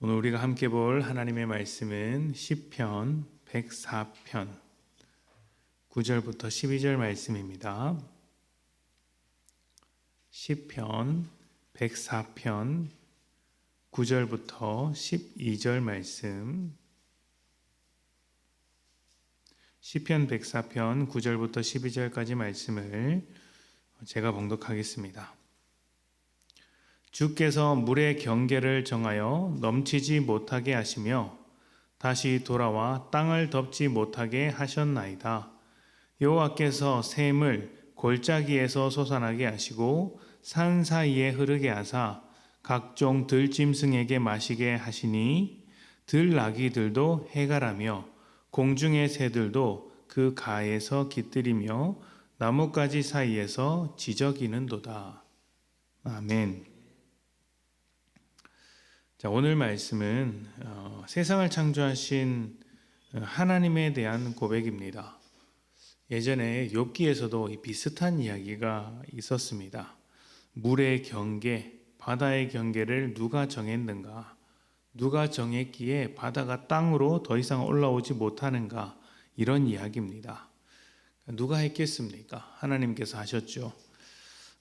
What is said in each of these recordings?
오늘 우리가 함께 볼 하나님의 말씀은 시편 104편 9절부터 12절 말씀입니다. 시편 104편 9절부터 12절 말씀. 시편 104편 9절부터 12절까지 말씀을 제가 봉독하겠습니다. 주께서 물의 경계를 정하여 넘치지 못하게 하시며 다시 돌아와 땅을 덮지 못하게 하셨나이다. 여호와께서 샘을 골짜기에서 솟아나게 하시고 산 사이에 흐르게 하사 각종 들짐승에게 마시게 하시니 들나귀들도 해갈하며 공중의 새들도 그 가에서 깃들이며 나뭇가지 사이에서 지저귀는도다. 아멘. 자, 오늘 말씀은 세상을 창조하신 하나님에 대한 고백입니다. 예전에 욥기에서도 비슷한 이야기가 있었습니다. 물의 경계, 바다의 경계를 누가 정했는가? 누가 정했기에 바다가 땅으로 더 이상 올라오지 못하는가? 이런 이야기입니다. 누가 했겠습니까? 하나님께서 하셨죠.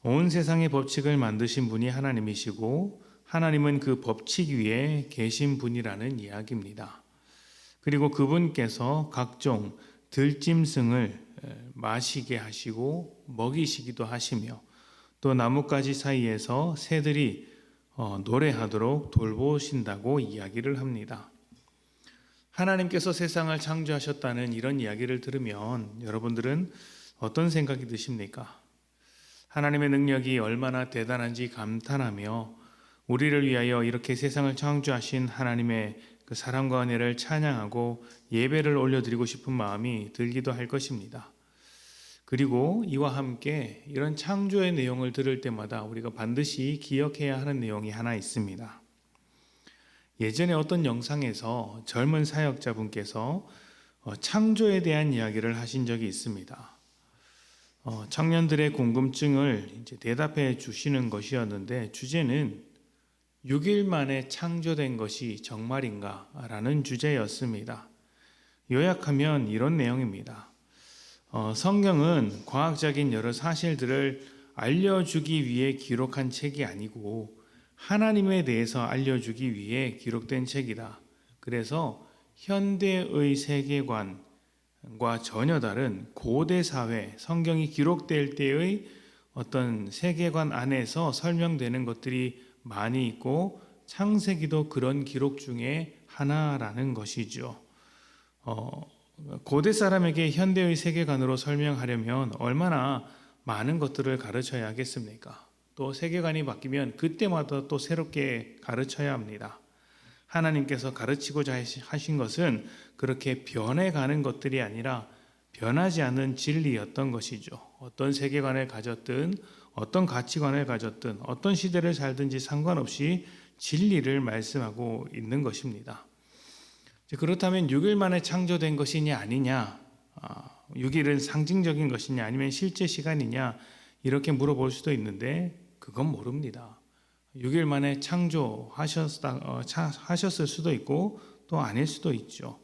온 세상의 법칙을 만드신 분이 하나님이시고 하나님은 그 법칙 위에 계신 분이라는 이야기입니다. 그리고 그분께서 각종 들짐승을 마시게 하시고 먹이시기도 하시며 또 나뭇가지 사이에서 새들이 노래하도록 돌보신다고 이야기를 합니다. 하나님께서 세상을 창조하셨다는 이런 이야기를 들으면 여러분들은 어떤 생각이 드십니까? 하나님의 능력이 얼마나 대단한지 감탄하며 우리를 위하여 이렇게 세상을 창조하신 하나님의 그 사랑과 은혜를 찬양하고 예배를 올려드리고 싶은 마음이 들기도 할 것입니다. 그리고 이와 함께 이런 창조의 내용을 들을 때마다 우리가 반드시 기억해야 하는 내용이 하나 있습니다. 예전에 어떤 영상에서 젊은 사역자분께서 창조에 대한 이야기를 하신 적이 있습니다. 청년들의 궁금증을 이제 대답해 주시는 것이었는데 주제는 6일 만에 창조된 것이 정말인가? 라는 주제였습니다. 요약하면 이런 내용입니다. 성경은 과학적인 여러 사실들을 알려주기 위해 기록한 책이 아니고 하나님에 대해서 알려주기 위해 기록된 책이다. 그래서 현대의 세계관과 전혀 다른 고대 사회, 성경이 기록될 때의 어떤 세계관 안에서 설명되는 것들이 많이 있고 창세기도 그런 기록 중에 하나라는 것이죠. 고대 사람에게 현대의 세계관으로 설명하려면 얼마나 많은 것들을 가르쳐야 하겠습니까? 또 세계관이 바뀌면 그때마다 또 새롭게 가르쳐야 합니다. 하나님께서 가르치고자 하신 것은 그렇게 변해가는 것들이 아니라 변하지 않는 진리였던 것이죠. 어떤 세계관을 가졌든 어떤 가치관을 가졌든 어떤 시대를 살든지 상관없이 진리를 말씀하고 있는 것입니다. 그렇다면 6일 만에 창조된 것이냐 아니냐, 6일은 상징적인 것이냐 아니면 실제 시간이냐 이렇게 물어볼 수도 있는데 그건 모릅니다. 6일 만에 창조하셨을 수도 있고 또 아닐 수도 있죠.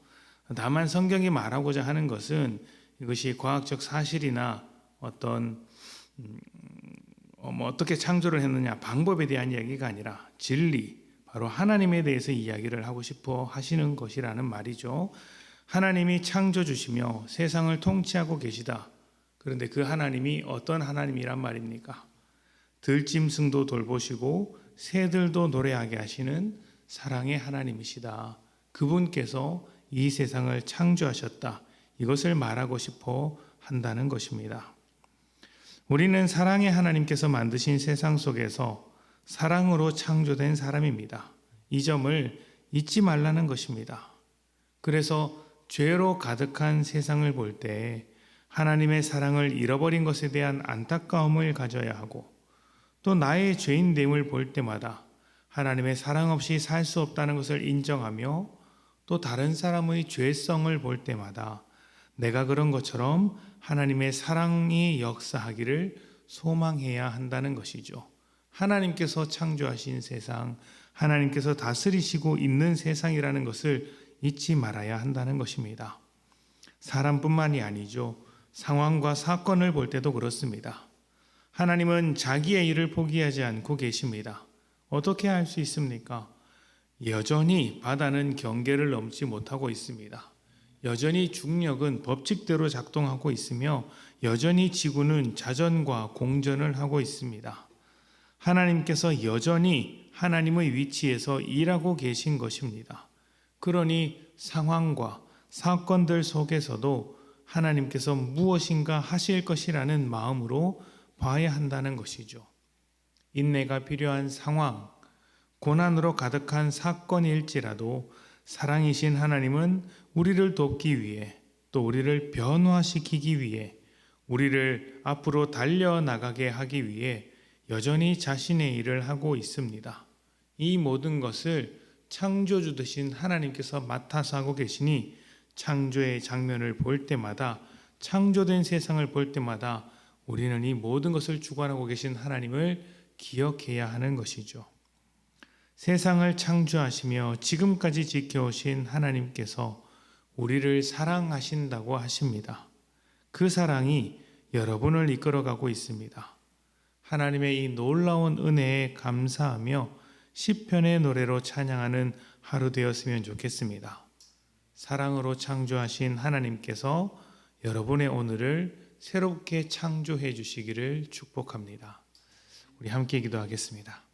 다만 성경이 말하고자 하는 것은 이것이 과학적 사실이나 어떤 어떻게 창조를 했느냐 방법에 대한 이야기가 아니라 진리, 바로 하나님에 대해서 이야기를 하고 싶어 하시는 것이라는 말이죠. 하나님이 창조 주시며 세상을 통치하고 계시다. 그런데 그 하나님이 어떤 하나님이란 말입니까? 들짐승도 돌보시고 새들도 노래하게 하시는 사랑의 하나님이시다. 그분께서 이 세상을 창조하셨다. 이것을 말하고 싶어 한다는 것입니다. 우리는 사랑의 하나님께서 만드신 세상 속에서 사랑으로 창조된 사람입니다. 이 점을 잊지 말라는 것입니다. 그래서 죄로 가득한 세상을 볼 때 하나님의 사랑을 잃어버린 것에 대한 안타까움을 가져야 하고 또 나의 죄인됨을 볼 때마다 하나님의 사랑 없이 살 수 없다는 것을 인정하며 또 다른 사람의 죄성을 볼 때마다 내가 그런 것처럼 하나님의 사랑이 역사하기를 소망해야 한다는 것이죠. 하나님께서 창조하신 세상, 하나님께서 다스리시고 있는 세상이라는 것을 잊지 말아야 한다는 것입니다. 사람뿐만이 아니죠. 상황과 사건을 볼 때도 그렇습니다. 하나님은 자기의 일을 포기하지 않고 계십니다. 어떻게 할 수 있습니까? 여전히 바다는 경계를 넘지 못하고 있습니다. 여전히 중력은 법칙대로 작동하고 있으며 여전히 지구는 자전과 공전을 하고 있습니다. 하나님께서 여전히 하나님의 위치에서 일하고 계신 것입니다. 그러니 상황과 사건들 속에서도 하나님께서 무엇인가 하실 것이라는 마음으로 봐야 한다는 것이죠. 인내가 필요한 상황, 고난으로 가득한 사건일지라도 사랑이신 하나님은 우리를 돕기 위해 또 우리를 변화시키기 위해 우리를 앞으로 달려나가게 하기 위해 여전히 자신의 일을 하고 있습니다. 이 모든 것을 창조주 되신 하나님께서 맡아서 하고 계시니 창조의 장면을 볼 때마다 창조된 세상을 볼 때마다 우리는 이 모든 것을 주관하고 계신 하나님을 기억해야 하는 것이죠. 세상을 창조하시며 지금까지 지켜오신 하나님께서 우리를 사랑하신다고 하십니다. 그 사랑이 여러분을 이끌어가고 있습니다. 하나님의 이 놀라운 은혜에 감사하며 시편의 노래로 찬양하는 하루 되었으면 좋겠습니다. 사랑으로 창조하신 하나님께서 여러분의 오늘을 새롭게 창조해 주시기를 축복합니다. 우리 함께 기도하겠습니다.